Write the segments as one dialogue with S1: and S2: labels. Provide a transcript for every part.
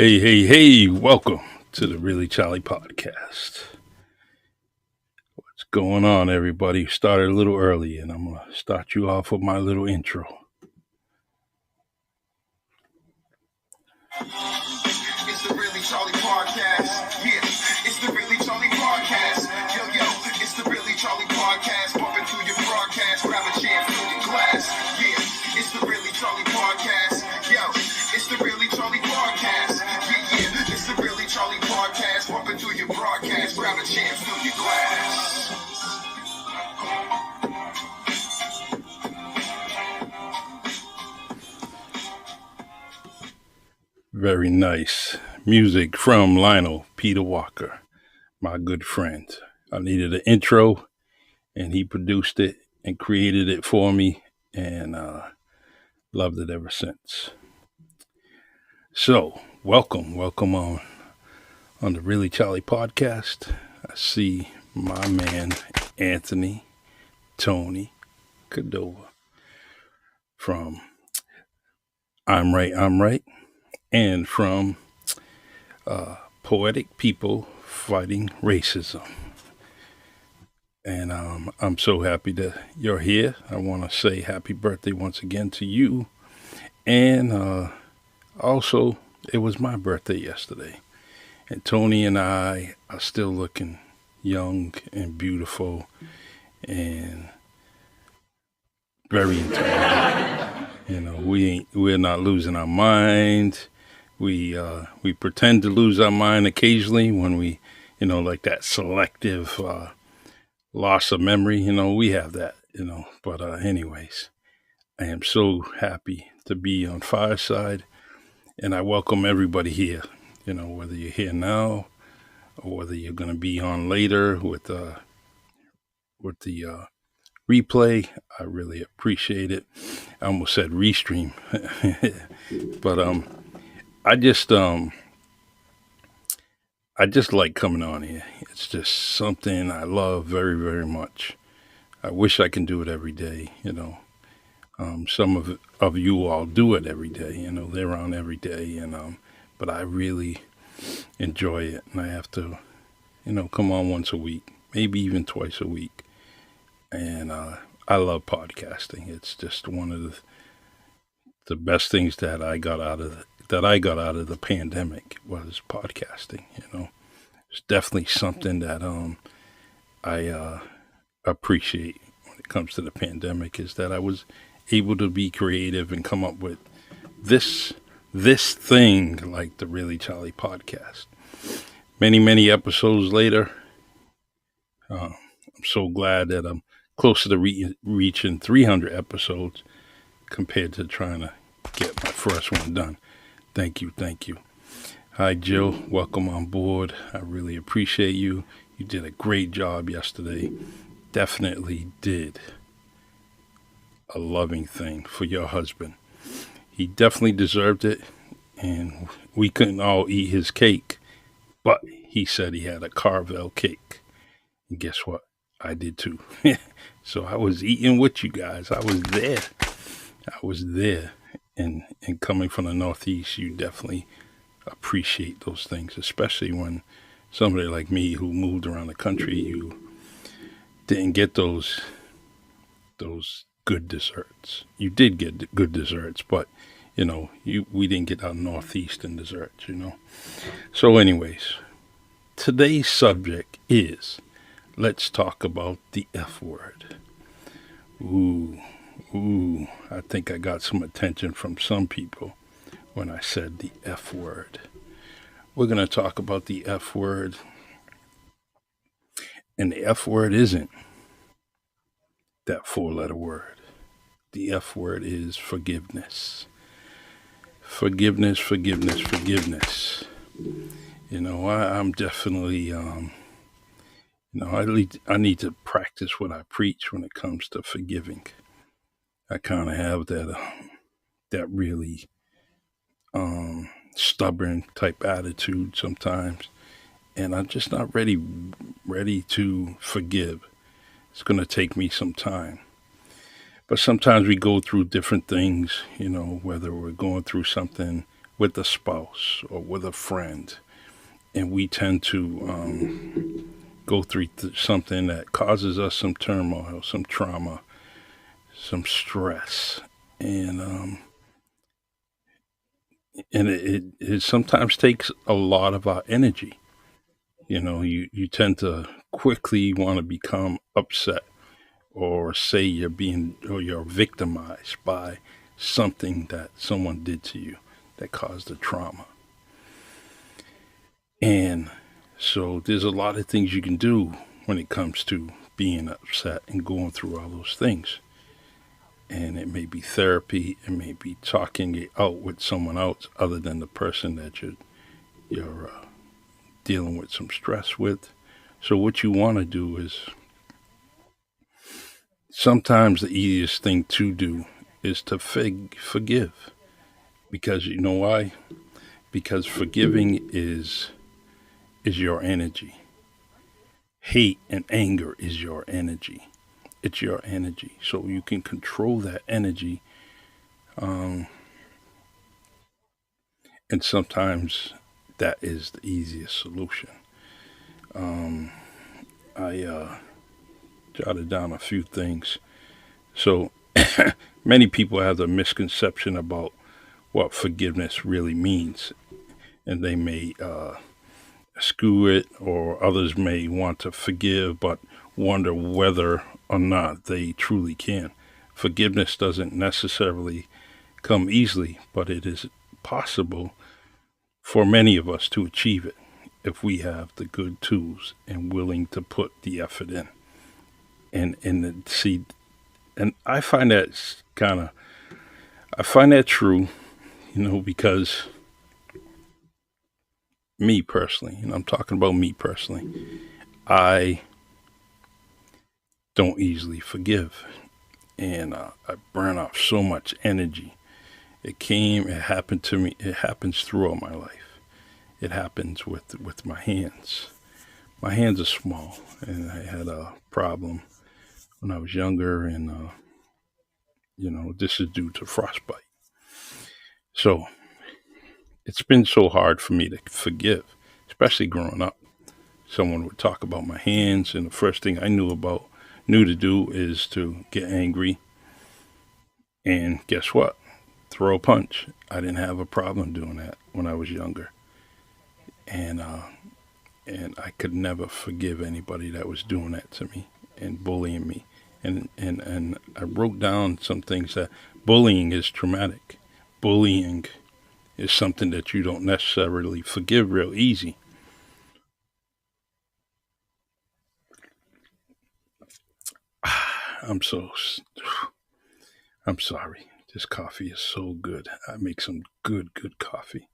S1: Hey, welcome to the Really Charlie podcast. What's going on, everybody? Started a little early, and I'm going to start you off with my little intro.
S2: It's the Really Charlie podcast. Yeah, it's the Really Charlie podcast. Yo, it's the Really Charlie podcast. Bumping through your broadcast, grab a chair, fill your glass. Yeah, it's the Really Charlie podcast. Yo, it's the Really Charlie podcast. Yeah, it's the Really Charlie podcast. Bumping through your broadcast, grab a chair, fill your glass.
S1: Very nice music from Lionel Peter Walker, my good friend. I needed an intro, and he produced it and created it for me, and loved it ever since. So, welcome on the Really Charlie podcast. I see my man Anthony Tony Cordova from I'm Right, and from Poetic People Fighting Racism. And I'm so happy that you're here. I want to say happy birthday once again to you. And also, it was my birthday yesterday. And Tony and I are still looking young and beautiful and very intelligent. We're not losing our mind. We pretend to lose our mind occasionally when we, like that selective loss of memory. We have that. But anyways, I am so happy to be on Fireside, and I welcome everybody here. Whether you're here now or whether you're going to be on later with the replay. I really appreciate it. I almost said restream, but I just like coming on here. It's just something I love very, very much. I wish I can do it every day. Some of you all do it every day. They're on every day, but I really enjoy it, and I have to, come on once a week, maybe even twice a week. And I love podcasting. It's just one of the best things that I got out of the pandemic was podcasting. It's definitely something that I appreciate when it comes to the pandemic, is that I was able to be creative and come up with this thing like the Really Charlie podcast. Many episodes later, I'm so glad that I'm closer to reaching 300 episodes compared to trying to get my first one done. Thank you. Hi, Jill. Welcome on board. I really appreciate you. You did a great job yesterday. Definitely did a loving thing for your husband. He definitely deserved it, and we couldn't all eat his cake, but he said he had a Carvel cake. And guess what? I did too. So I was eating with you guys. I was there. And coming from the Northeast, you definitely appreciate those things, especially when somebody like me who moved around the country, you didn't get those good desserts. You did get good desserts, but we didn't get our Northeastern desserts, So anyways, today's subject is, let's talk about the F word. Ooh, Ooh, I think I got some attention from some people when I said the F word. We're going to talk about the F word, and the F word isn't that four-letter word. The F word is forgiveness. Forgiveness, forgiveness, forgiveness. I'm definitely, I need to practice what I preach when it comes to forgiving. I kind of have that really stubborn type attitude sometimes, and I'm just not ready to forgive. It's going to take me some time. But sometimes we go through different things, whether we're going through something with a spouse or with a friend, and we tend to go through something that causes us some turmoil, some trauma, some stress, and it sometimes takes a lot of our energy. You tend to quickly want to become upset or say you're victimized by something that someone did to you that caused the trauma. And so there's a lot of things you can do when it comes to being upset and going through all those things. And it may be therapy, it may be talking it out with someone else other than the person that you're dealing with some stress with. So what you want to do is sometimes the easiest thing to do is to forgive, because you know why? Because forgiving is your energy. Hate and anger is your energy. It's your energy, so you can control that energy. Um, and sometimes that is the easiest solution. Um, I jotted down a few things. So many people have the misconception about what forgiveness really means, and they may skew it, or others may want to forgive but wonder whether or not they truly can. Forgiveness doesn't necessarily come easily, but it is possible for many of us to achieve it if we have the good tools and willing to put the effort in. And see, and I find that true, because me personally, and I'm talking about me personally, I don't easily forgive, and I burn off so much energy. It happened to me. It happens throughout my life. It happens with my hands. My hands are small, and I had a problem when I was younger, and this is due to frostbite. So it's been so hard for me to forgive, especially growing up. Someone would talk about my hands, and the first thing I knew to do is to get angry, and guess what? Throw a punch. I didn't have a problem doing that when I was younger, and I could never forgive anybody that was doing that to me and bullying me. And I wrote down some things that bullying is traumatic. Bullying is something that you don't necessarily forgive real easy. I'm so I'm sorry. This coffee is so good. I make some good coffee.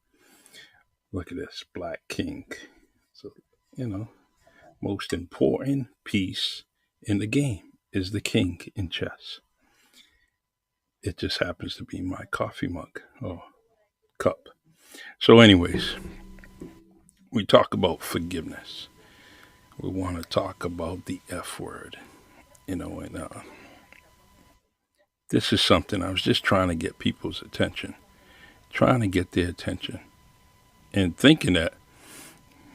S1: Look at this Black King. So you know, most important piece in the game is the king in chess. It just happens to be my coffee mug or cup. So, anyways, we talk about forgiveness. We want to talk about the F word, and this is something I was just trying to get people's attention, trying to get their attention, and thinking that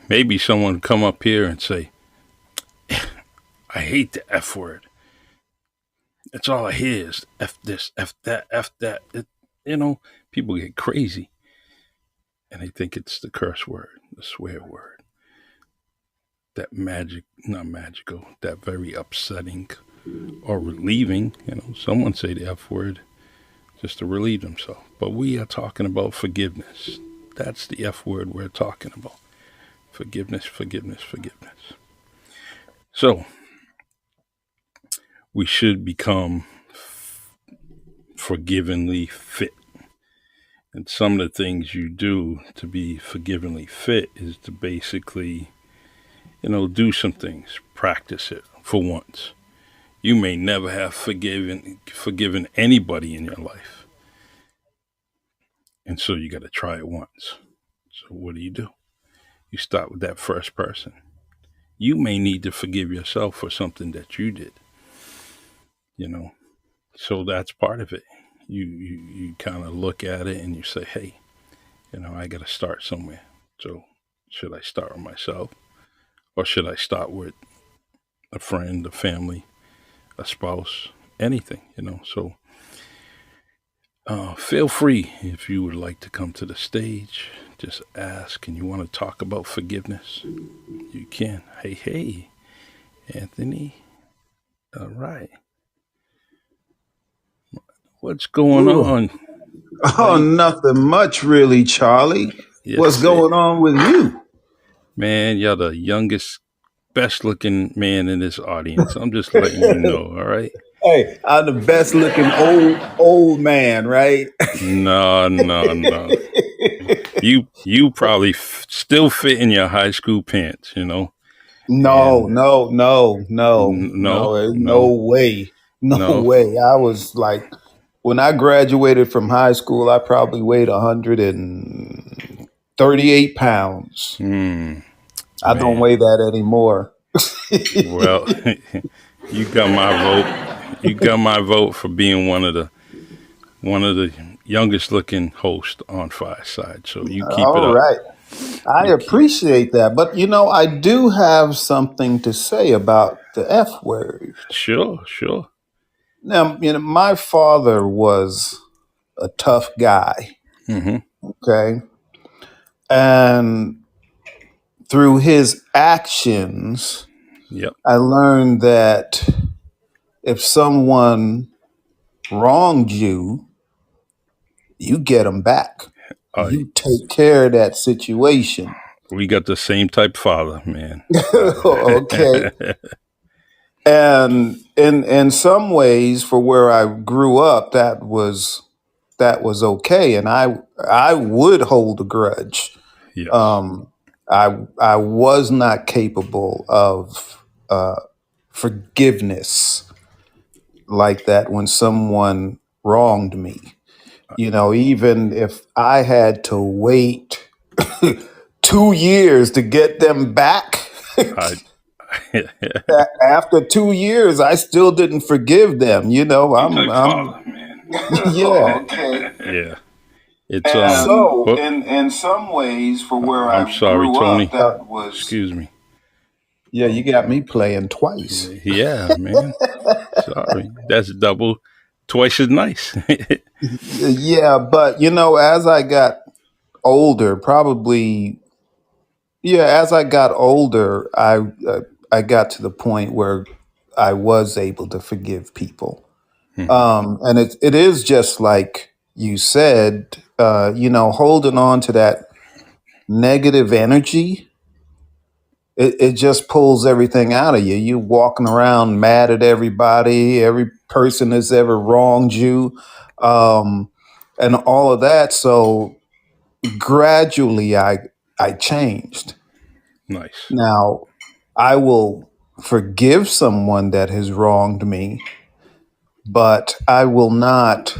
S1: maybe someone would come up here and say, I hate the F word. That's all I hear is F this, F that, F that. You know, people get crazy and they think it's the curse word, the swear word, that magic, not magical, that very upsetting. or relieving. Someone say the F word just to relieve themselves. But we are talking about forgiveness. That's the F word we're talking about. Forgiveness, forgiveness, forgiveness. So we should become forgivingly fit. And some of the things you do to be forgivingly fit is to basically, do some things, practice it for once. You may never have forgiven anybody in your life. And so you got to try it once. So what do? You start with that first person. You may need to forgive yourself for something that you did, you know. So that's part of it. You kind of look at it and you say, hey, I got to start somewhere. So should I start with myself, or should I start with a friend, a family, a spouse, anything? So feel free if you would like to come to the stage. Just ask, and you want to talk about forgiveness, you can. Hey, hey, Anthony. All right. What's going
S3: Ooh.
S1: on? How
S3: Oh,
S1: you?
S3: nothing much really, Charlie.
S1: Yes,
S3: What's
S1: sir.
S3: going on with you?
S1: Man, you're the youngest, best looking man in this audience. I'm just letting you know, all right?
S3: Hey, I'm the best looking old man, right?
S1: No, no, no. You probably still fit in your high school pants,
S3: No,
S1: and
S3: no, no, no,
S1: no,
S3: no, no
S1: no,
S3: way. No
S1: no.
S3: way. I was like, when I graduated from high school, I probably weighed 138 pounds.
S1: Hmm,
S3: I don't
S1: man.
S3: weigh that anymore.
S1: Well, you got my vote. You got my vote for being one of the youngest looking hosts on Fireside. So you keep it
S3: All
S1: up.
S3: right. I
S1: You keep.
S3: appreciate that. But I do have something to say about the F word.
S1: Sure, sure.
S3: Now, my father was a tough guy,
S1: Mm-hmm.
S3: okay? And through his actions,
S1: Yep.
S3: I learned that if someone wronged you, you get them back.
S1: Uh,
S3: You take care of that situation.
S1: we got the same type father, man.
S3: Okay. And in some ways, for where I grew up, that was okay, and I would hold a grudge.
S1: Yes.
S3: I was not capable of forgiveness like that when someone wronged me. Even if I had to wait 2 years to get them back.
S1: I.
S3: After 2 years, I still didn't forgive them.
S1: Same
S3: I'm,
S1: type
S3: I'm,
S1: father, man.
S3: yeah.
S2: Okay.
S1: Yeah. It's
S3: So,
S1: Whoop.
S3: in some ways, for where
S1: I'm
S3: I
S1: sorry,
S3: grew up,
S1: Tony.
S3: that was,
S1: Excuse me.
S3: yeah, you got me playing twice.
S1: Yeah, man. Sorry. That's double, twice as nice.
S3: Yeah, but as I got older, probably, yeah, as I got older, I got to the point where I was able to forgive people.
S1: Mhm.
S3: And it is just like you said, holding on to that negative energy, it just pulls everything out of you. You walking around mad at every person that's ever wronged you, um, and all of that. So gradually, I changed.
S1: Nice.
S3: Now I will forgive someone that has wronged me, but I will not,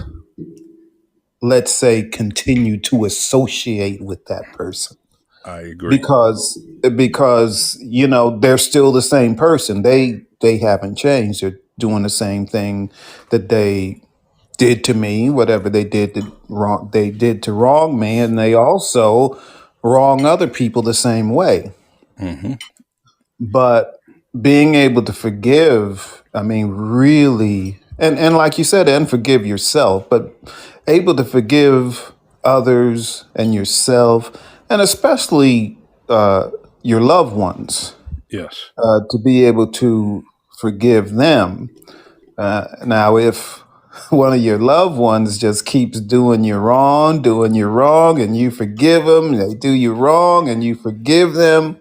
S3: let's say, continue to associate with that person.
S1: I agree.
S3: Because they're still the same person. They haven't changed. They're doing the same thing that they did to me, whatever they did to wrong me, and they also wrong other people the same way.
S1: Hmm.
S3: But being able to forgive, I mean, really, and like you said, and forgive yourself, but able to forgive others and yourself, and especially your loved ones,
S1: Yes.
S3: to be able to forgive them. Now, if one of your loved ones just keeps doing you wrong, and you forgive them, they do you wrong, and you forgive them,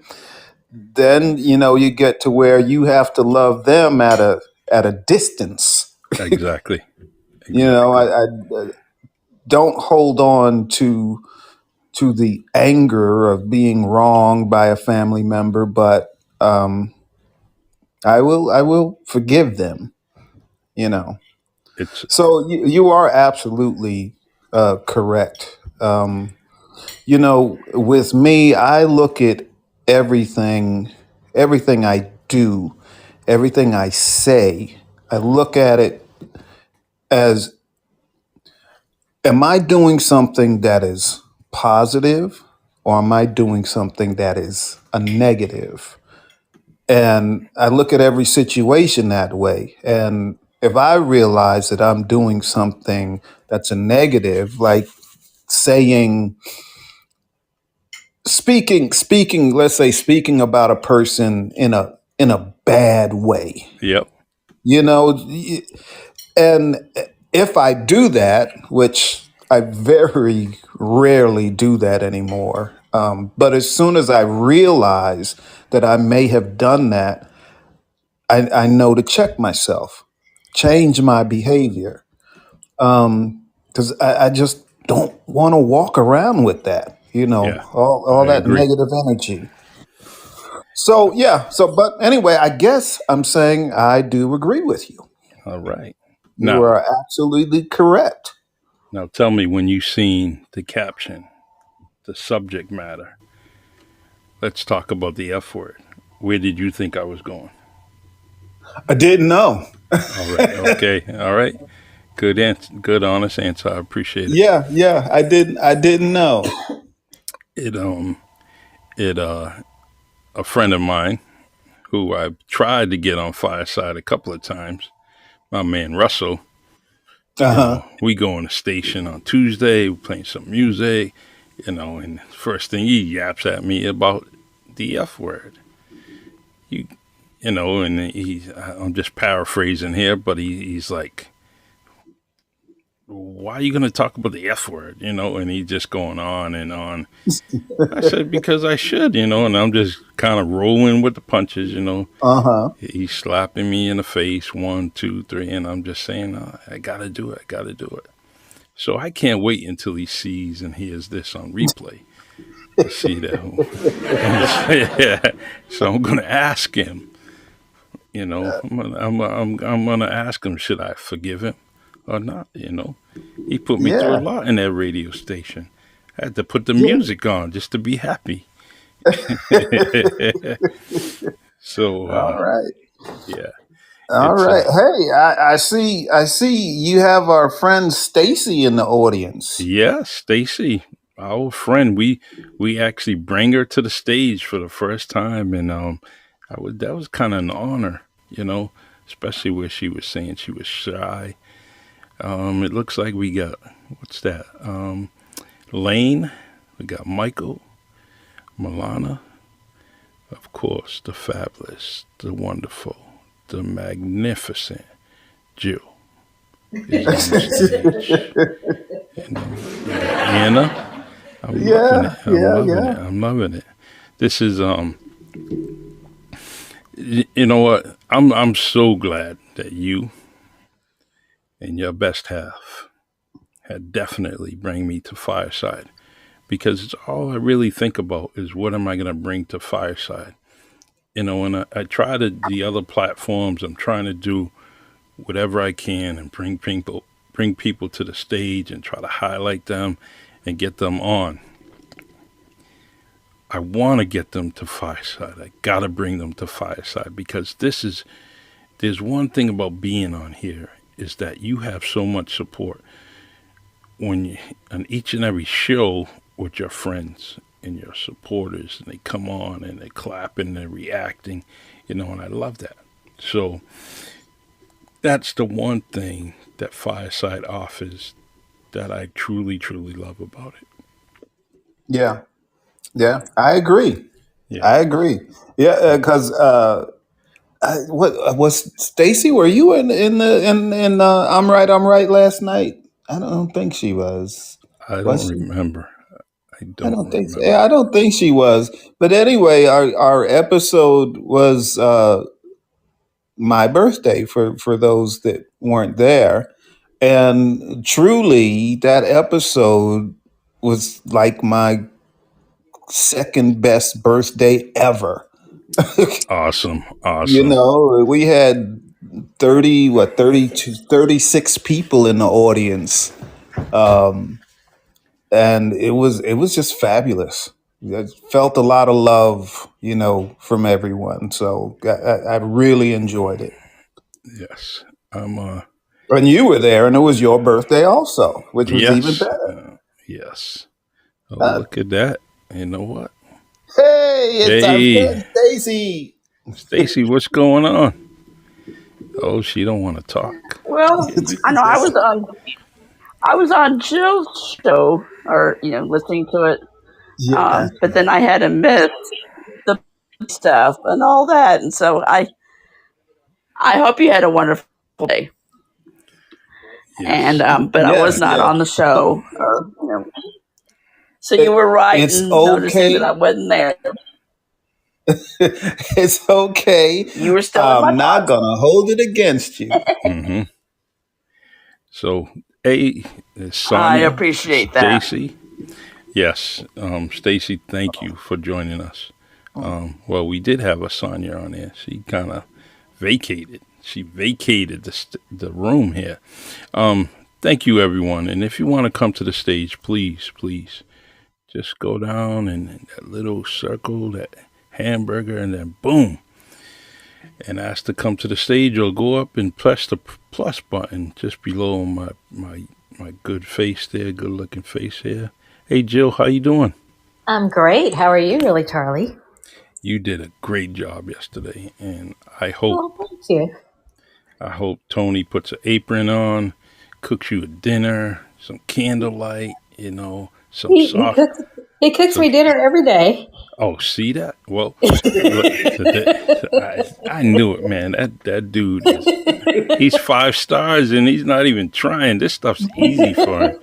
S3: then you get to where you have to love them at a distance.
S1: Exactly.
S3: You know,
S1: Exactly.
S3: I don't hold on to the anger of being wronged by a family member, but I will forgive them. You know,
S1: It's
S3: so you are absolutely correct. With me, I look at everything, everything I do, everything I say. I look at it as, am I doing something that is positive, or am I doing something that is a negative? And I look at every situation that way. And if I realize that I'm doing something that's a negative, like saying, speaking, let's say, speaking about a person in a bad way,
S1: yep.
S3: you know, and if I do that, which I very rarely do that anymore, but as soon as I realize that I may have done that, I know to check myself, change my behavior, because I just don't want to walk around with that,
S1: Yeah.
S3: all
S1: I
S3: that
S1: agree.
S3: negative energy. So yeah, but anyway, I guess I'm saying I do agree with you.
S1: All right.
S3: You
S1: Now,
S3: are absolutely correct.
S1: now tell me when you seen the caption, the subject matter. Let's talk about the F word. Where did you think I was going?
S3: I didn't know.
S1: All right. Okay. All right. Good answer. Good honest answer. I appreciate it.
S3: Yeah, yeah, I didn't know.
S1: It it a friend of mine who I've tried to get on Fireside a couple of times. My man Russell.
S3: Uh-huh.
S1: We go on the station on Tuesday, we playing some music, and first thing he yaps at me about the F word. You and I'm just paraphrasing here, but he's like, why are you going to talk about the F word? And he's just going on and on. I said, because I should, and I'm just kind of rolling with the punches.
S3: Uh-huh.
S1: He's slapping me in the face, one, two, three, and I'm just saying, I got to do it. I got to do it. So I can't wait until he sees and hears this on replay to see that. And yeah, so I'm going to ask him. I'm gonna ask him, should I forgive him or not? He put me through a
S3: Yeah.
S1: lot in that radio station. I had to put the
S3: Yeah.
S1: music on just to be happy. So
S3: All right.
S1: yeah,
S3: All
S1: it's
S3: right. Hey, I see you have our friend Stacy in the audience.
S1: yeah, Stacy, our friend. We actually bring her to the stage for the first time, and that was kind of an honor, especially where she was saying she was shy. It looks like we got, what's that? Lane, we got Michael, Milana, of course, the fabulous, the wonderful, the magnificent Jill is on the stage. We got Anna. I'm loving
S3: Yeah,
S1: it. I'm
S3: yeah,
S1: loving
S3: yeah.
S1: it. I'm loving it. This is you know what? I'm so glad that you and your best half had definitely bring me to Fireside, because it's all I really think about is what am I going to bring to Fireside. And I try to the other platforms. I'm trying to do whatever I can and bring people to the stage and try to highlight them and get them on. I want to get them to Fireside. I got to bring them to Fireside, because there's one thing about being on here is that you have so much support when you on each and every show with your friends and your supporters, and they come on and they're clapping, they're reacting, and I love that. So that's the one thing that Fireside offers that I truly, truly love about it.
S3: Yeah. Yeah. I agree.
S1: Yeah.
S3: I agree. Yeah, because What was Stacy? Were you in I'm right last night? I don't think she was.
S1: I don't
S3: Was she?
S1: remember. I
S3: I
S1: don't
S3: don't think so.
S1: remember.
S3: Yeah, I don't think she was. But anyway, our episode was my birthday for those that weren't there, and truly, that episode was like my second best birthday ever.
S1: Awesome.
S3: You
S1: Awesome.
S3: know, we had 32, 36 people in the audience. Um, and it was just fabulous. I felt a lot of love, from everyone. So I really enjoyed it.
S1: Yes. I'm
S3: And you were there, and it was your birthday also, which was even
S1: yes.
S3: better.
S1: Yes. Oh,
S3: Uh,
S1: look at that. You know what?
S3: hey, it's our
S1: Hey,
S3: friend Stacy.
S1: Stacy, what's going on? Oh, she don't want to talk.
S4: Well, I know I was on Jill's show, or listening to it,
S3: Yeah.
S4: but then I had to miss the stuff and all that, and so I hope you had a wonderful day. And
S1: Yes.
S4: but I was
S3: Yes,
S4: not
S3: yes.
S4: on the show, or so you were right
S3: It's
S4: in noticing that I
S3: okay.
S4: wasn't there.
S3: It's okay.
S4: You were still in my
S3: I'm not
S4: thoughts.
S3: gonna hold it against you.
S1: Mm-hmm. So, hey,
S4: I
S1: Sonia,
S4: appreciate that.
S1: Stacy. Yes. Stacy, thank you for joining us. Well, we did have a Sonia on there. She kind of vacated. She vacated the room here. Um, Thank you, everyone. And if you want to come to the stage, please, please, just go down in that little circle, that hamburger, and then boom, and ask to come to the stage, or go up and press the plus button just below my good face there, good looking face here. Hey, Jill, how you doing?
S5: I'm great. How are you, really, Charlie?
S1: You did a great job yesterday, and I hope
S5: Oh, thank you.
S1: I hope Tony puts an apron on, cooks you a dinner, some candlelight, some
S5: He he
S1: soft,
S5: cooks he cooks
S1: some.
S5: me dinner every day.
S1: Oh, see that? Well, look, I knew it, man. That dude he's 5 stars, and he's not even trying. This stuff's easy for him.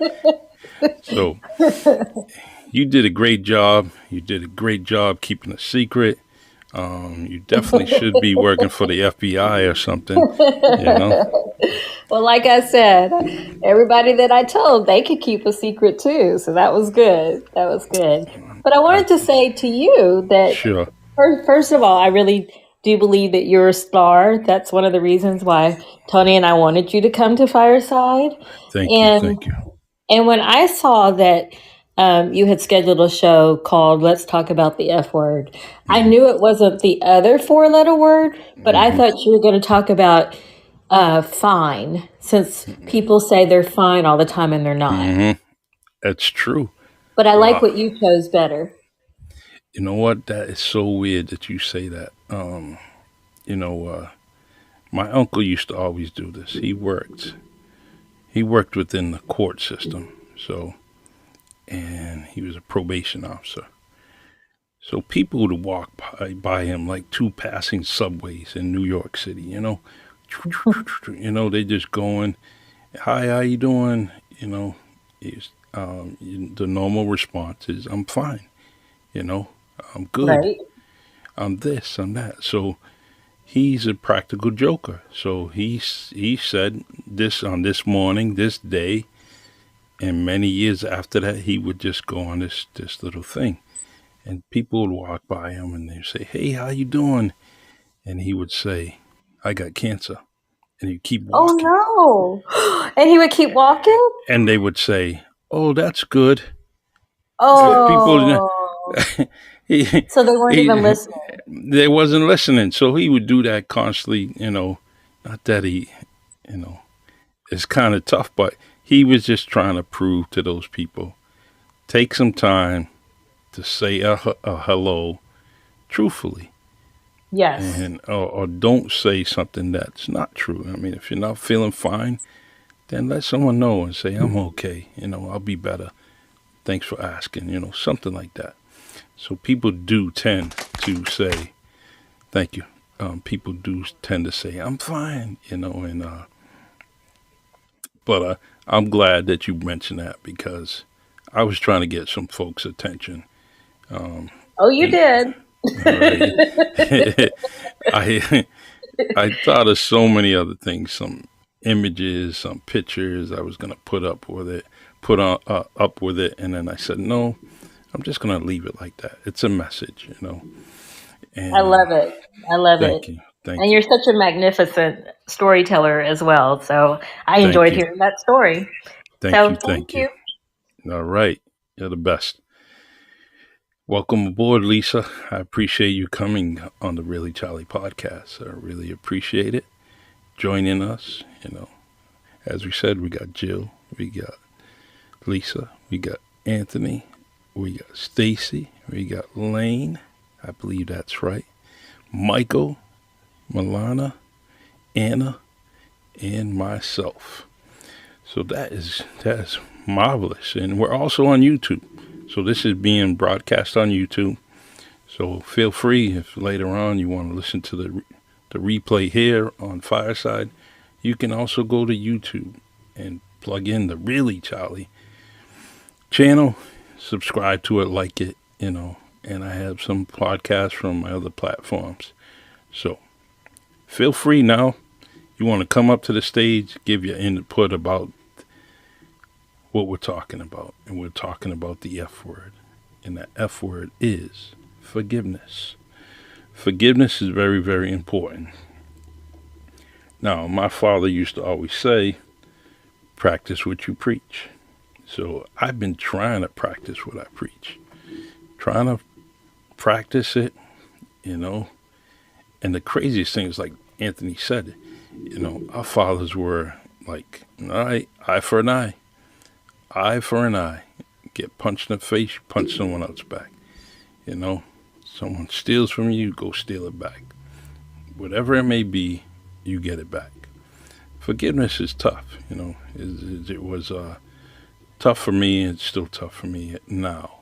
S1: So you did a great job. You did a great job keeping a secret. You definitely should be working for the FBI or something. You know.
S5: Well, like I said, everybody that I told, they could keep a secret too. So that was good. That was good. But I
S1: I
S5: wanted to say to you that
S1: sure.
S5: first of all, I really do believe that you're a star. That's one of the reasons why Tony and I wanted you to come to Fireside.
S1: Thank you.
S5: And
S1: Thank you.
S5: And when I saw that you had scheduled a show called Let's Talk About the F Word, I
S1: Hmm.
S5: knew it wasn't the other four-letter word, but I
S1: Hmm.
S5: thought you were going to talk about fine, since people say they're fine all the time and they're not.
S1: Hmm. That's true.
S5: But I like
S1: Wow.
S5: what you chose better.
S1: You know what? That is so weird that you say that. You know, my uncle used to always do this. He worked within the court system. So, and he was a probation officer. So people would walk by him like two passing subways in New York City. They just going, "Hi, how you doing?" He's, the normal response is, "I'm fine." You know, "I'm good.
S5: Right?
S1: I'm this. I'm that." So he's a practical joker. So he said this on this morning, this day, and many years after that, he would just go on this little thing, and people would walk by him and they'd say, "Hey, how you doing?" And he would say, "I got cancer," and he'd keep
S5: Oh
S1: walking,
S5: no. And he would keep walking?
S1: and they would say, "Oh, that's good." People,
S5: Oh.
S1: he,
S5: So they weren't even
S1: he,
S5: listening.
S1: they wasn't listening, so he would do that constantly. Not that he, you know, it's kind of tough, but he was just trying to prove to those people, take some time to say a hello truthfully,
S5: Yes.
S1: and or don't say something that's not true. I mean, if you're not feeling fine, then let someone know and say, "I'm okay. I'll be better. Thanks for asking." Something like that. So people do tend to say, "Thank you. People do tend to say I'm fine, and but I'm glad that you mentioned that because I was trying to get some folks' attention. Um,
S5: Oh, you
S1: and
S5: did.
S1: all right, I I thought of so many other things, some images, some pictures I was gonna put on up with it, and then I said no, I'm just gonna leave it like that. It's a message.
S5: I
S1: And
S5: love it. I love it.
S1: thank
S5: And
S1: you,
S5: you're such a magnificent storyteller as well. So I
S1: thank
S5: enjoyed
S1: you,
S5: hearing that story.
S1: thank
S5: So
S1: you,
S5: thank
S1: thank you.
S5: you.
S1: All right, you're the best. Welcome aboard, Lisa. I appreciate you coming on the Really Charlie podcast. I really appreciate it. Joining us, as we said, we got Jill, we got Lisa, we got Anthony, we got Stacy, we got Lane. I believe that's right. Michael, Milana, Anna, and myself. So that is marvelous, and we're also on YouTube. So this is being broadcast on YouTube. So feel free if later on you want to listen to the replay here on Fireside, you can also go to YouTube and plug in the Really Charlie channel, subscribe to it, like it. And I have some podcasts from my other platforms. So feel free now. You want to come up to the stage, give your input about what we're talking about. And we're talking about the F word. And that F word is forgiveness. Forgiveness is very, very important. Now, my father used to always say, practice what you preach. So I've been trying to practice what I preach, trying to practice it, you know. And the craziest thing is, like Anthony said, our fathers were like, all right, eye for an eye for an eye. Get punched in the face, you punch someone else back. You know, someone steals from you, go steal it back. Whatever it may be, you get it back. Forgiveness is tough, it was tough for me. It's still tough for me now.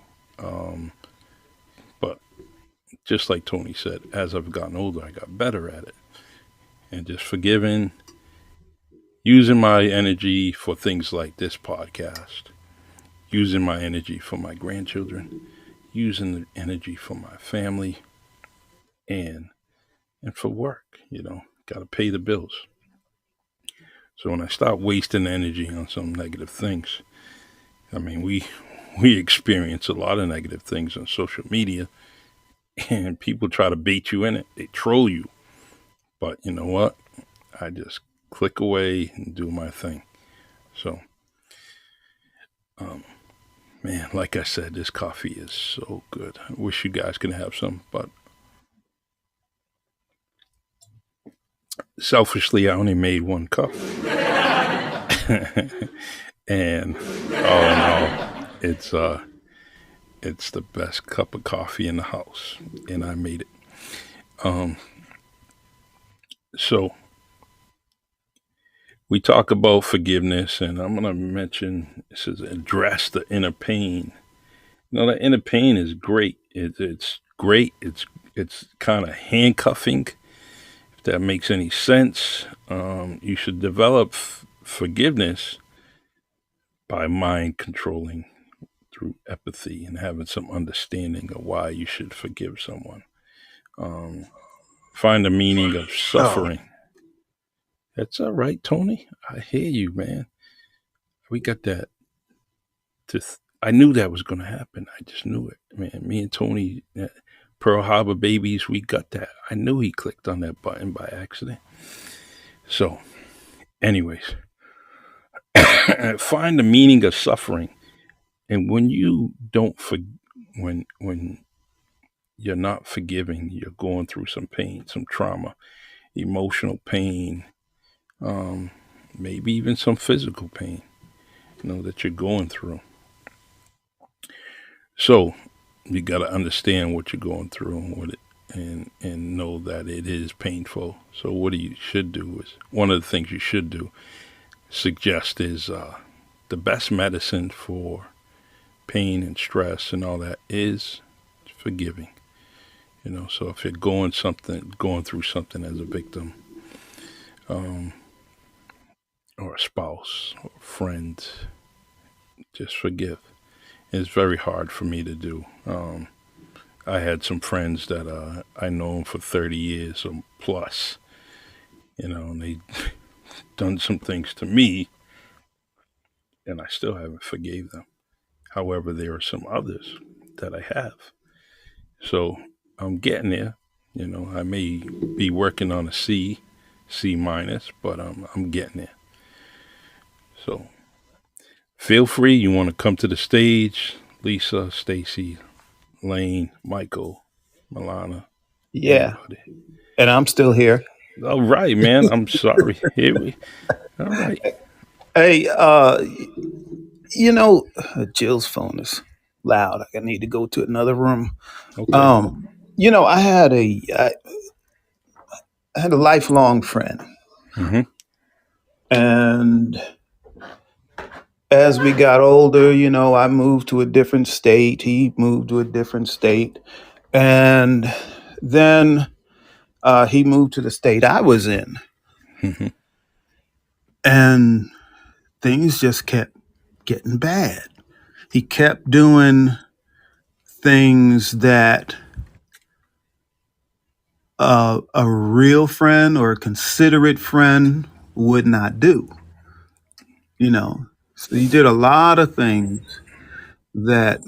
S1: But just like Tony said, as I've gotten older, I got better at it. And just forgiving, using my energy for things like this podcast, using my energy for my grandchildren, using the energy for my family, and and for work. Got to pay the bills. So when I stop wasting energy on some negative things, I mean, we experience a lot of negative things on social media, and people try to bait you in it. They troll you, but you know what? I just click away and do my thing. So, um, man, like I said, this coffee is so good. I wish you guys could have some, but selfishly, I only made one cup, and all in all, it's the best cup of coffee in the house, and I made it. Um, so we talk about forgiveness, and I'm gonna mention it says address the inner pain. The inner pain is great. It's great. It's kind of handcuffing. If that makes any sense, you should develop forgiveness by mind controlling through empathy and having some understanding of why you should forgive someone. Um, find the meaning of
S3: Oh,
S1: suffering. That's all right, Tony. I hear you, man. We got that. I knew that was going to happen. I just knew it, man. Me and Tony, Pearl Harbor babies, we got that. I knew he clicked on that button by accident. So, anyways, find the meaning of suffering. And when you don't for when you're not forgiving, you're going through some pain, some trauma, emotional pain, um, maybe even some physical pain, that you're going through. So you got to understand what you're going through and know that it is painful. So what you should do is one of the things you should do suggest is the best medicine for pain and stress and all that is forgiving. So if you're going through something as a victim, um, or a spouse or a friend, just forgive. It's very hard for me to do. I had some friends that I known for 30 years or plus, and they done some things to me, and I still haven't forgave them. However, there are some others that I have. So I'm getting there. I may be working on a C minus, but I'm getting there. So feel free. You want to come to the stage, Lisa, Stacy, Lane, Michael, Milana,
S3: Yeah,
S1: anybody.
S3: and I'm still here.
S1: All right, man. I'm sorry. Here we. All right.
S3: Hey, Jill's phone is loud. I need to go to another room.
S1: Okay.
S3: Um, I had a lifelong friend,
S1: Mm-hmm.
S3: and as we got older, I moved to a different state. He moved to a different state, and then he moved to the state I was in,
S1: Mm-hmm.
S3: and things just kept getting bad. He kept doing things that a real friend or a considerate friend would not do. You know, so he did a lot of things that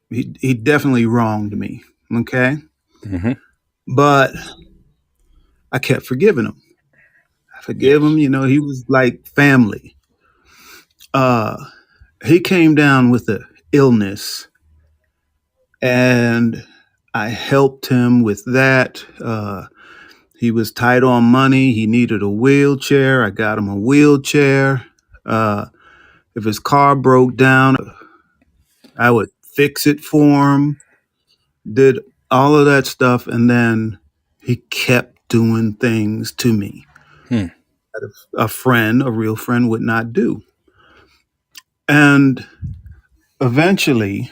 S3: he definitely wronged me. Okay,
S1: Mm-hmm.
S3: but I kept forgiving him. I forgive him.
S1: Yes.
S3: He was like family. Uh, he came down with a illness, and I helped him with that. He was tight on money. He needed a wheelchair. I got him a wheelchair. Uh, if his car broke down, I would fix it for him. Did all of that stuff, and then he kept doing things to me
S1: Hmm.
S3: that a real friend, would not do. And eventually,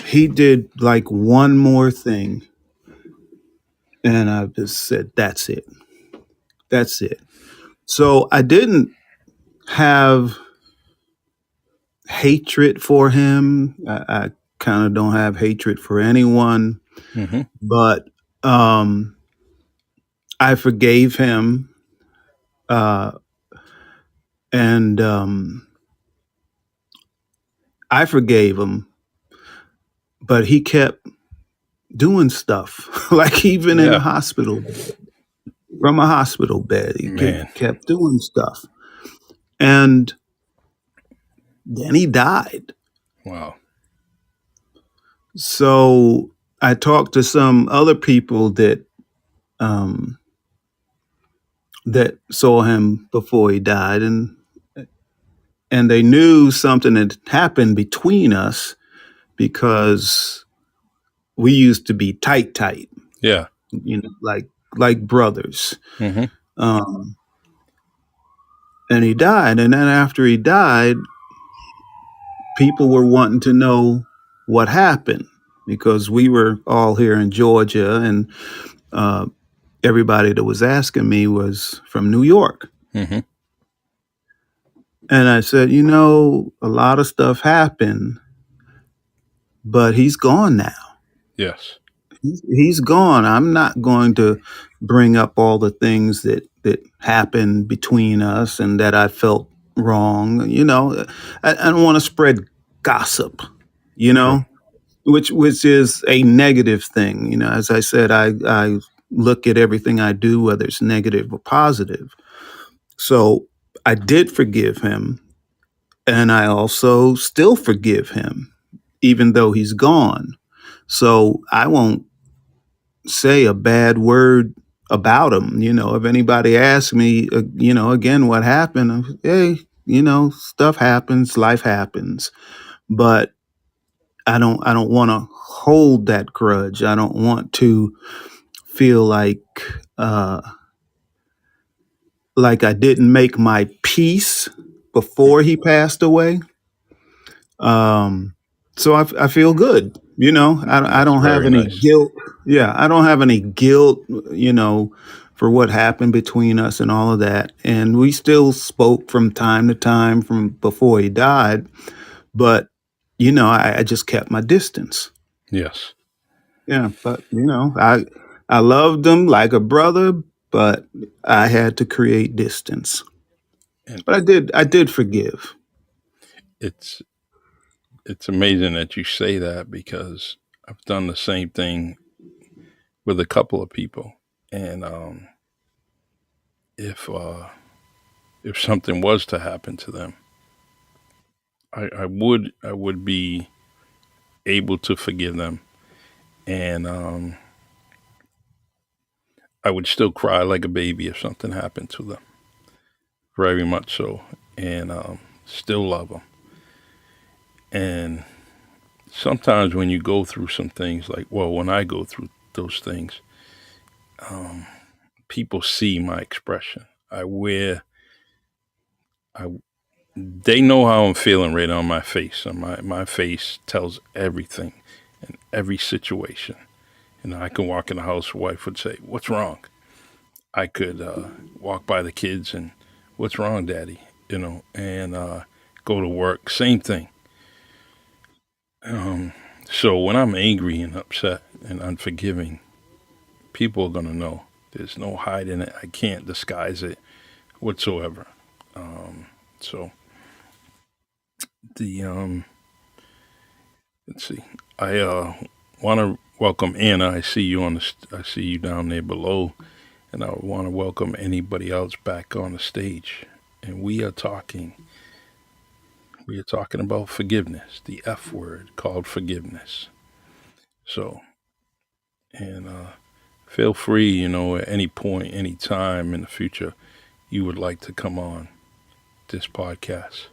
S3: he did like one more thing, and I just said, "That's it. That's it." So I didn't have hatred for him. I kind of don't have hatred for anyone,
S1: Mm-hmm.
S3: but um, I forgave him, uh, and I forgave him, but he kept doing stuff, like even in a
S1: Yeah.
S3: hospital, from a hospital bed, he
S1: Man.
S3: kept doing stuff, and then he died.
S1: Wow.
S3: So I talked to some other people um, that saw him before he died, and they knew something had happened between us because we used to be tight,
S1: Yeah.
S3: like brothers.
S1: Mm-hmm.
S3: Um, and he died, and then after he died, people were wanting to know what happened because we were all here in Georgia, and uh, everybody that was asking me was from New York.
S1: Mm-hmm.
S3: And I said, a lot of stuff happened, but he's gone now.
S1: Yes.
S3: He's gone. I'm not going to bring up all the things that happened between us and that I felt wrong. I don't want to spread gossip. You
S1: True.
S3: know, which is a negative thing. As I said, I look at everything I do, whether it's negative or positive. So I did forgive him, and I also still forgive him, even though he's gone. So I won't say a bad word about him. If anybody asks me, again, what happened, hey, stuff happens, life happens, but I don't want to hold that grudge. I don't want to feel uh, like I didn't make my peace before he passed away. Um, so I feel good. I
S1: That's
S3: don't have
S1: very
S3: any
S1: nice.
S3: guilt. Yeah, I don't have any guilt, for what happened between us and all of that. And we still spoke from time to time from before he died, but I just kept my distance.
S1: Yes.
S3: Yeah, but I loved him like a brother, but I had to create distance.
S1: And
S3: But I did forgive.
S1: it's it's amazing that you say that because I've done the same thing with a couple of people. And if if something was to happen to them, I would be able to forgive them, and I would still cry like a baby if something happened to them, very much so, and still love them. And sometimes when you go through some things, like well, when I go through those things, people see my expression. I wear I They know how I'm feeling right on my face. And my face tells everything in every situation. I can walk in the house, wife would say, "What's wrong?" I could walk by the kids and, "What's wrong, Daddy?" And go to work, same thing. Um, so when I'm angry and upset and unforgiving, people are gonna know. There's no hiding it. I can't disguise it whatsoever. So the let's see. I want to welcome Anna. I see you down there below, and I want to welcome anybody else back on the stage. And we are talking about forgiveness, the F word called forgiveness. So, and feel free, at any point, any time in the future, you would like to come on this podcast.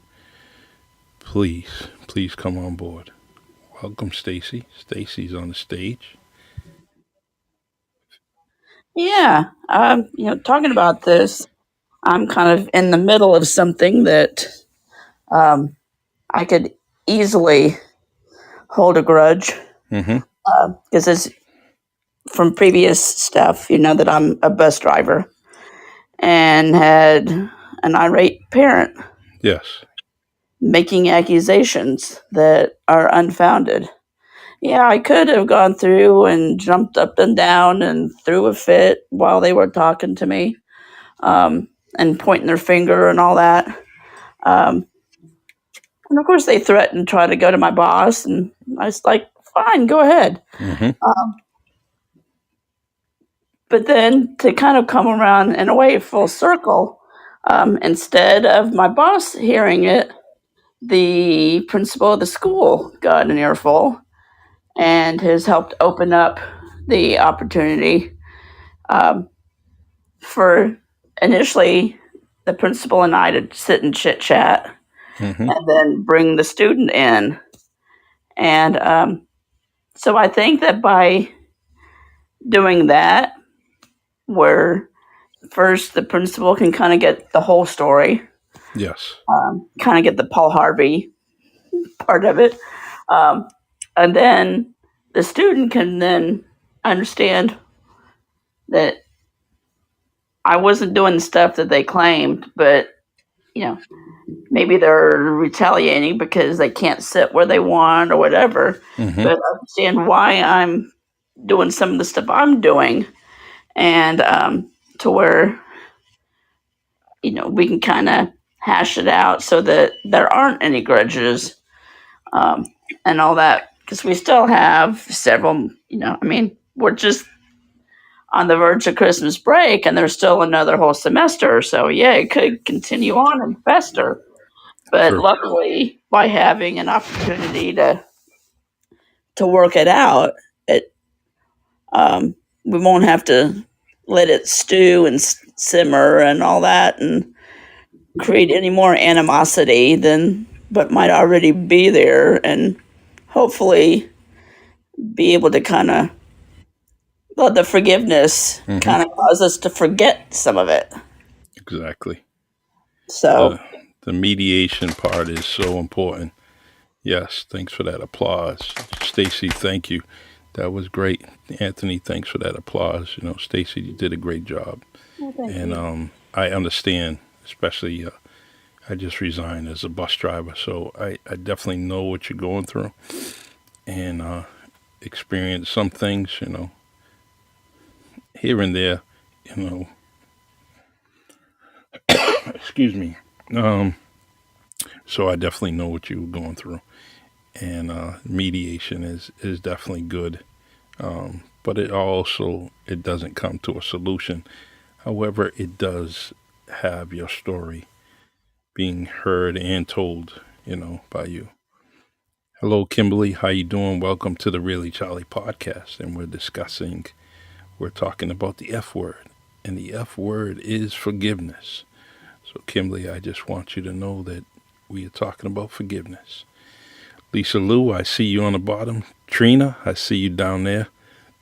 S1: Please, please come on board. Welcome, Stacy. Stacy's on the stage.
S4: Yeah. Talking about this, I'm kind of in the middle of something that um, I could easily hold a grudge
S1: Mm-hmm.
S4: because it's from previous stuff, that I'm a bus driver and had an irate parent
S1: Yes.
S4: making accusations that are unfounded. Yeah, I could have gone through and jumped up and down and threw a fit while they were talking to me, and pointing their finger and all that. Um, and of course, they threatened to try to go to my boss, and I was like, fine, go ahead.
S1: Mm-hmm.
S4: But then to kind of come around in a way full circle, instead of my boss hearing it, the principal of the school got an earful and has helped open up the opportunity, um, for initially the principal and I to sit and chit chat
S1: Mm-hmm.
S4: and then bring the student in. And so I think that by doing that, where first the principal can kind of get the whole story,
S1: Yes.
S4: kind of get the Paul Harvey part of it, um, and then the student can then understand that I wasn't doing the stuff that they claimed, but you know maybe they're retaliating because they can't sit where they want or whatever.
S1: Mm-hmm.
S4: But understand why I'm doing some of the stuff I'm doing, and to where we can kind of hash it out so that there aren't any grudges, um, and all that, because we still have several. I mean, we're just on the verge of Christmas break, and there's still another whole semester. So yeah, it could continue on and fester. But
S1: True.
S4: luckily, by having an opportunity to work it out, it we won't have to let it stew and simmer and all that, and create any more animosity than what might already be there, and hopefully be able to kind of let the forgiveness
S1: Mm-hmm.
S4: kind of cause us to forget some of it.
S1: Exactly.
S4: So
S1: The the mediation part is so important. Yes, thanks for that applause. Stacy, thank you. That was great. Anthony, thanks for that applause. Stacy, you did a great job.
S5: Well, thank
S1: And
S5: you.
S1: I understand, especially I just resigned as a bus driver, so I definitely know what you're going through and experience some things, here and there, you know, excuse me. Um, so I definitely know what you were going through. And mediation is definitely good. But it doesn't come to a solution. However, it does have your story being heard and told, by you. Hello, Kimberly. How you doing? Welcome to the Really Charlie podcast, and we're talking about the F word, and the F word is forgiveness. So, Kimberly, I just want you to know that we are talking about forgiveness. Lisa Lou, I see you on the bottom. Trina, I see you down there.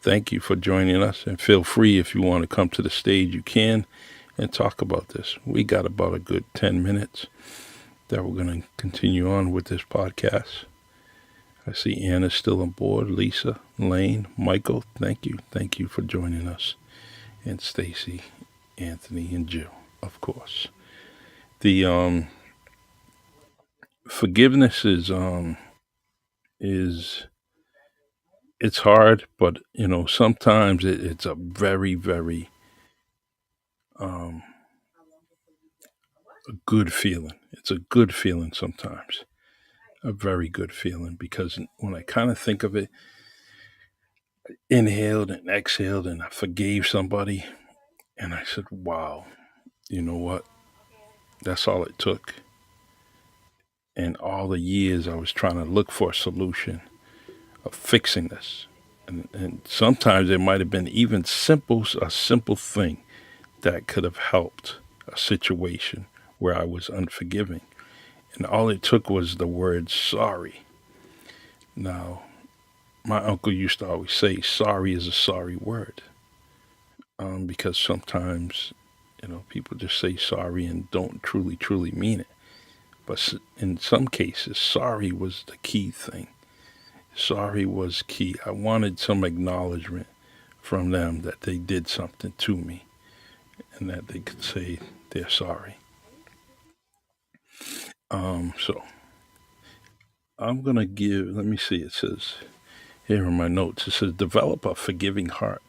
S1: Thank you for joining us, and feel free if you want to come to the stage, you can, and talk about this. We got about a good 10 minutes that we're going to continue on with this podcast. I see Anna's still on board. Lisa, Lane, Michael, thank you. Thank you for joining us. And Stacy, Anthony, and Jill, of course. The forgiveness is it's hard, but sometimes it's a very, very um, a good feeling. It's a good feeling sometimes, a very good feeling because when I kind of think of it, inhaled and exhaled, and I forgave somebody, and I said, "Wow, you know what? That's all it took." And all the years I was trying to look for a solution of fixing this, and sometimes it might have been even a simple thing that could have helped a situation where I was unforgiving. And all it took was the word sorry. Now, my uncle used to always say, sorry is a sorry word. Because sometimes, people just say sorry and don't truly, truly mean it. But in some cases, sorry was the key thing. Sorry was key. I wanted some acknowledgement from them that they did something to me and that they could say they're sorry. So I'm going to let me see, it says here in my notes, it says, develop a forgiving heart.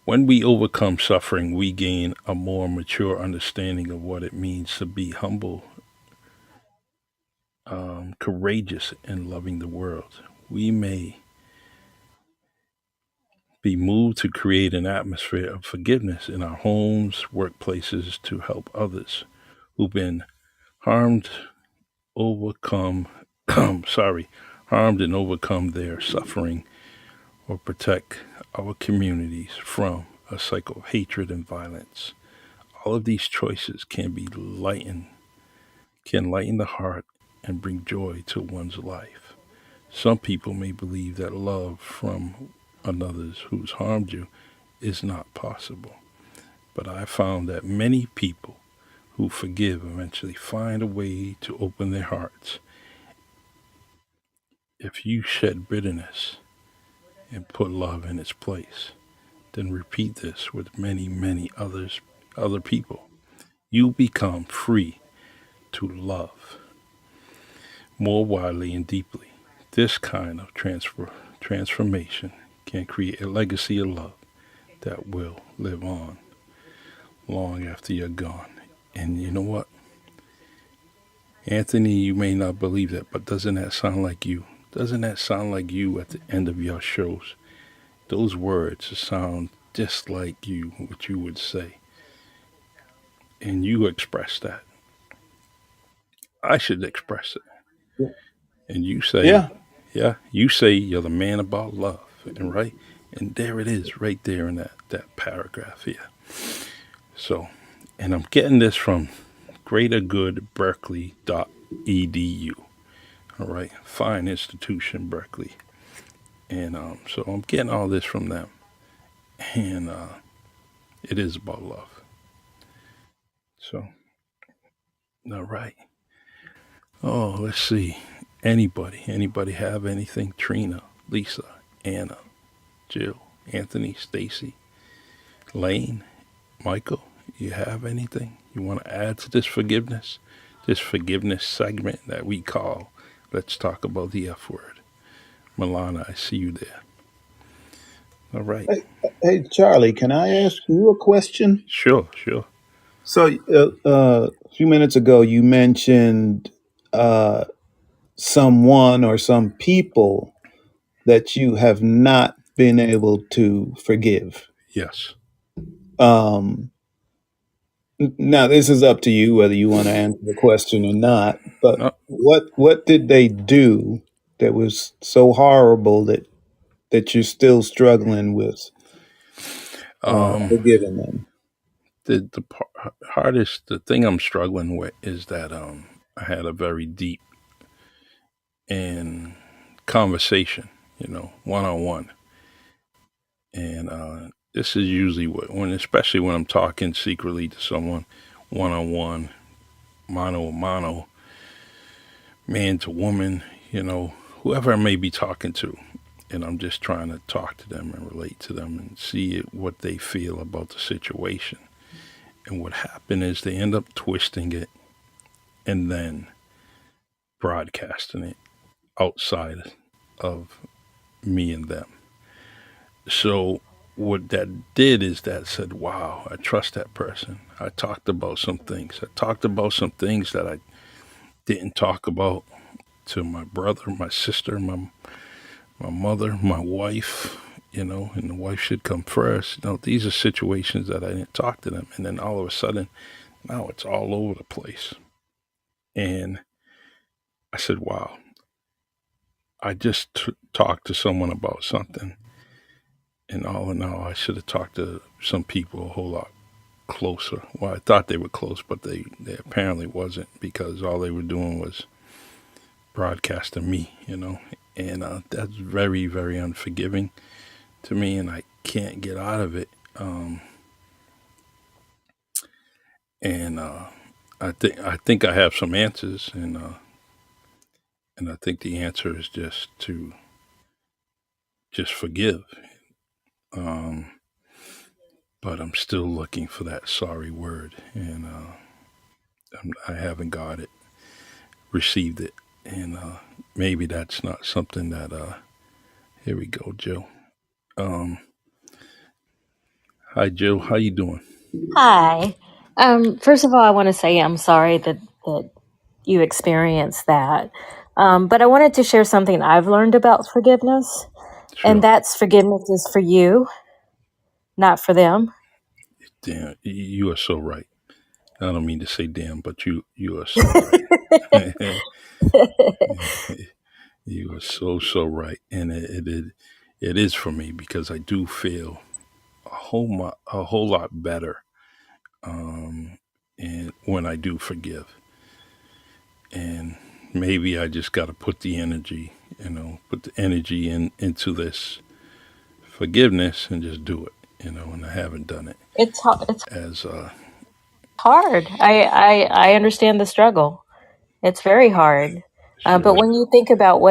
S1: When we overcome suffering, we gain a more mature understanding of what it means to be humble, courageous, and loving the world. We may be moved to create an atmosphere of forgiveness in our homes, workplaces, to help others who've been harmed overcome, sorry, harmed and overcome their suffering, or protect our communities from a cycle of hatred and violence. All of these choices can lighten the heart and bring joy to one's life. Some people may believe that love from another who's harmed you is not possible, but I found that many people who forgive eventually find a way to open their hearts. If you shed bitterness and put love in its place, then repeat this with many, many other people. You become free to love more widely and deeply. This kind of transformation can create a legacy of love that will live on long after you're gone. And you know what? Anthony, you may not believe that, but doesn't that sound like you? Doesn't that sound like you at the end of your shows? Those words sound just like you, what you would say. And you express that. I should express it. And you say,
S3: Yeah.
S1: yeah, you say you're the man about love. And right? And there it is, right there in that paragraph here. So, and I'm getting this from greatergoodberkeley.edu. All right, fine institution, Berkeley. And so I'm getting all this from them. And it is about love. So, all right. Oh, let's see. Anybody have anything? Trina, Lisa, Anna, Jill, Anthony, Stacy, Lane, Michael, you have anything you want to add to this forgiveness segment that we call Let's Talk About the F Word? Milana, I see you there. All right.
S3: Hey, hey, Charlie, can I ask you a question?
S1: Sure, sure.
S3: So, a few minutes ago, you mentioned uh, someone or some people that you have not been able to forgive.
S1: Yes.
S3: Um, Now, this is up to you whether you want to answer the question or not. But
S1: No,
S3: what did they do that was so horrible that you're still struggling with
S1: um,
S3: forgiving them?
S1: the thing I'm struggling with is that I had a very deep and conversation, one on one, and this is usually especially when I'm talking secretly to someone, one on one, mano a mano, man to woman, whoever I may be talking to, and I'm just trying to talk to them and relate to them and see what they feel about the situation. And what happened is they end up twisting it and then broadcasting it outside of me and them. So what that did is that said, wow, I trust that person. I talked about some things. I talked about some things that I didn't talk about to my brother, my sister, my mother, my wife, and the wife should come first. These are situations that I didn't talk to them. And then all of a sudden, now it's all over the place. And I said, wow, I just talked to someone about something. And all in all, I should have talked to some people a whole lot closer. Well, I thought they were close, but they apparently wasn't, because all they were doing was broadcasting me. And that's very, very unforgiving to me, and I can't get out of it. And I think I have some answers, and I think the answer is just forgive. Um, but I'm still looking for that sorry word, and I haven't got it, received it, and maybe that's not something that. Here we go, Joe. Um, Hi, Joe. How you doing?
S5: Hi. First of all, I want to say I'm sorry that you experienced that. But I wanted to share something I've learned about forgiveness, and
S1: Sure.
S5: that's forgiveness is for you, not for them.
S1: Damn, you are so right. I don't mean to say damn, but you are so right. You are so right, and it is for me, because I do feel a whole lot better, um, and when I do forgive, and maybe I just got to put the energy into this forgiveness and just do it. And I haven't done it
S5: It's
S1: as
S5: hard. I understand the struggle. It's very hard. But
S1: sure.
S5: when you think about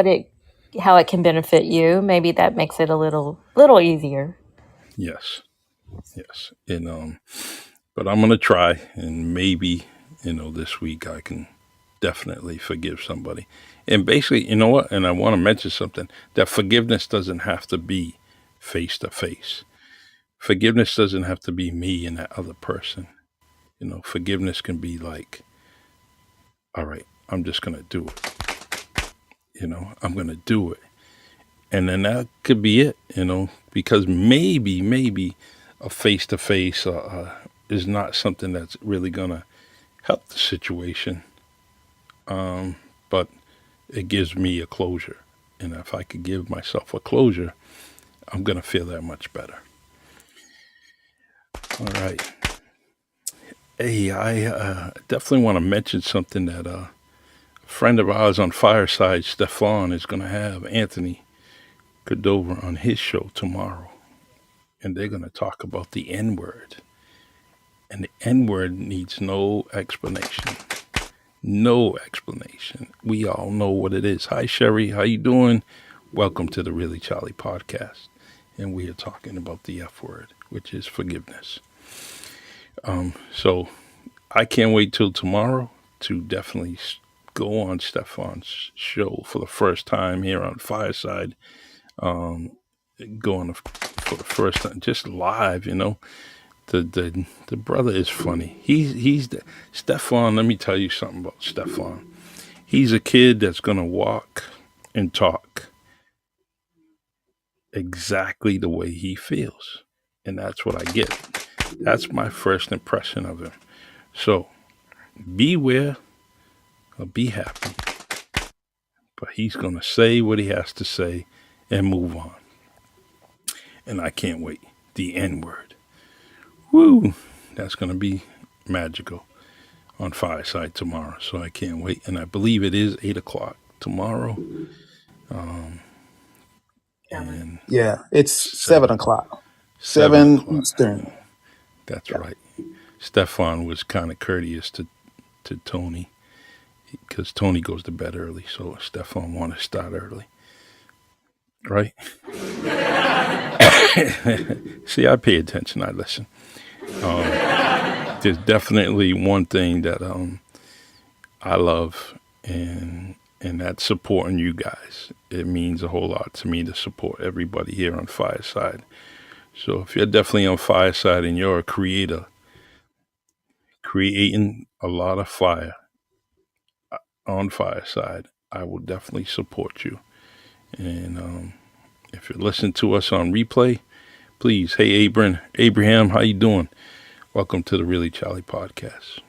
S5: how it can benefit you, maybe that makes it a little easier.
S1: Yes, yes, and but I'm gonna try, and maybe this week I can definitely forgive somebody. And basically, you know what? And I want to mention something, that forgiveness doesn't have to be face to face. Forgiveness doesn't have to be me and that other person. Forgiveness can be like, all right, I'm just gonna do it. I'm gonna do it, and then that could be it. Because maybe a face to face is not something that's really gonna help the situation, but it gives me a closure. And if I could give myself a closure, I'm gonna feel that much better. All right. Hey, I definitely want to mention something that a friend of ours on Fireside, Stefan, is going to have Anthony Cordova on his show tomorrow. And they're going to talk about the N word. And the N word needs no explanation. No explanation. We all know what it is. Hi, Sherry. How you doing? Welcome to the Really Charlie podcast. And we are talking about the F word, which is forgiveness. So I can't wait till tomorrow to definitely go on Stefan's show for the first time here on Fireside. Um, Going for the first time, just live, the brother is funny. He's the Stefan. Let me tell you something about Stefan. He's a kid that's gonna walk and talk exactly the way he feels, and that's what I get. That's my first impression of him. So beware or be happy, but he's gonna say what he has to say and move on. And I can't wait. The N word. Woo! That's gonna be magical on Fireside tomorrow. So I can't wait. And I believe it is 8 o'clock tomorrow. And
S3: Yeah, it's 7
S1: seven
S3: o'clock,
S1: seven
S3: 7
S1: o'clock.
S3: Eastern.
S1: That's
S3: Yeah.
S1: right. Stefan was kind of courteous to Tony because Tony goes to bed early. So Stefan wanted to start early. Right? See, I pay attention. I listen. There's definitely one thing that I love, and that's supporting you guys. It means a whole lot to me to support everybody here on Fireside. So if you're definitely on Fireside and you're a creator, creating a lot of fire on Fireside, I will definitely support you. And if you're listening to us on replay, please, hey Abraham, how you doing? Welcome to the Really Charlie podcast.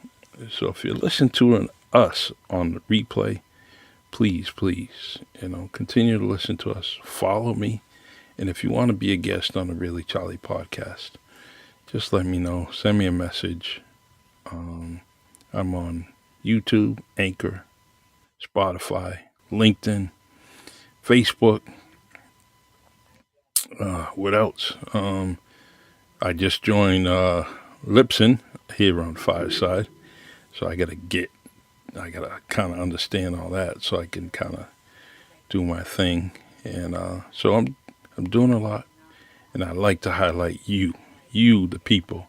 S1: So if you're listening to us on the replay, please, continue to listen to us. Follow me. And if you want to be a guest on the Really Charlie podcast, just let me know. Send me a message. I'm on YouTube, Anchor, Spotify, LinkedIn, Facebook. What else? I just joined Lipson here on Fireside. So I gotta kind of understand all that so I can kind of do my thing. And so I'm doing a lot, and I like to highlight you, the people.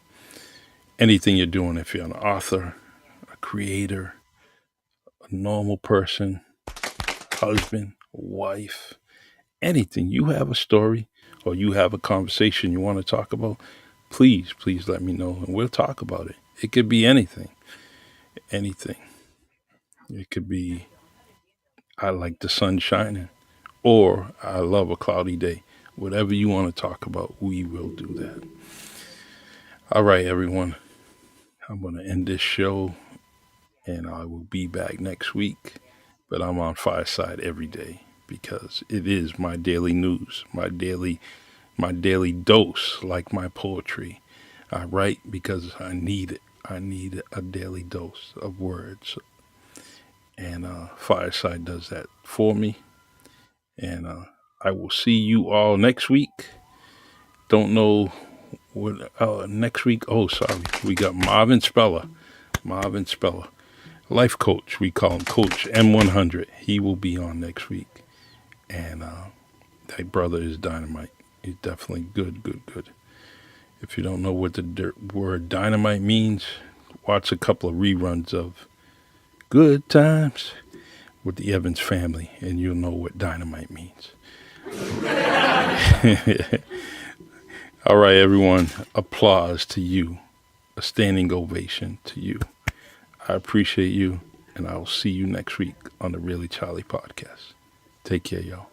S1: Anything you're doing, if you're an author, a creator, a normal person, husband, wife, anything, you have a story or you have a conversation you want to talk about, please let me know and we'll talk about it. It could be anything. It could be, I like the sun shining, or I love a cloudy day. Whatever you want to talk about, we will do that. All right, everyone. I'm going to end this show and I will be back next week. But I'm on Fireside every day because it is my daily news, my daily dose, like my poetry. I write because I need it. I need a daily dose of words. And Fireside does that for me. And I will see you all next week. Don't know what next week. Oh, sorry. We got Marvin Speller, life coach. We call him Coach M100. He will be on next week. And that brother is dynamite. He's definitely good. If you don't know what the word dynamite means, watch a couple of reruns of Good Times with the Evans family, and you'll know what dynamite means. All right, everyone. Applause to you. A standing ovation to you. I appreciate you, and I will see you next week on the Really Charlie podcast. Take care, y'all.